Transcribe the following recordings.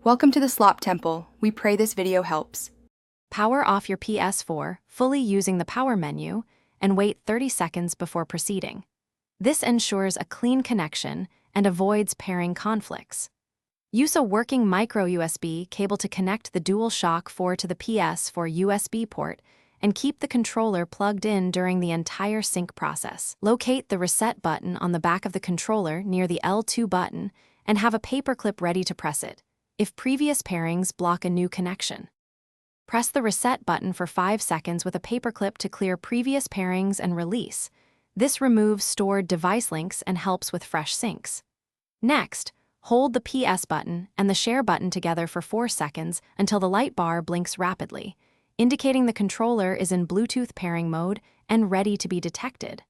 Welcome to the Slop Temple. We pray this video helps. Power off your Ps4 fully using the power menu and wait 30 seconds before proceeding. This ensures a clean connection and avoids pairing conflicts. Use a working micro USB cable to connect the DualShock 4 to the Ps4 USB port and keep the controller plugged in during the entire sync process. Locate the reset button on the back of the controller near the L2 button and have a paperclip ready to press it if previous pairings block a new connection. Press the reset button for 5 seconds with a paperclip to clear previous pairings and release. This removes stored device links and helps with fresh syncs. Next, hold the PS button and the share button together for 4 seconds until the light bar blinks rapidly, indicating the controller is in Bluetooth pairing mode and ready to be detected.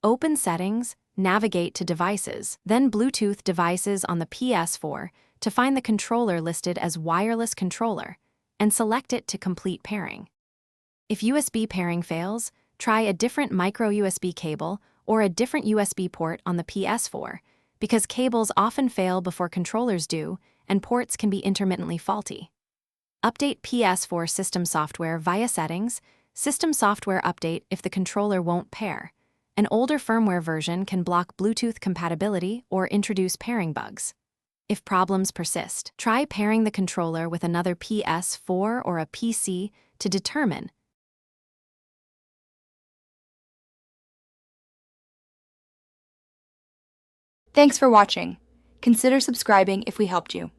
Open Settings, navigate to Devices, then Bluetooth Devices on the Ps4 to find the controller listed as Wireless Controller, and select it to complete pairing. If USB pairing fails, try a different micro USB cable or a different USB port on the Ps4, because cables often fail before controllers do and ports can be intermittently faulty. Update Ps4 system software via Settings, System Software Update if the controller won't pair. An older firmware version can block Bluetooth compatibility or introduce pairing bugs. If problems persist, try pairing the controller with another Ps4 or a PC to determine. Thanks for watching. Consider subscribing if we helped you.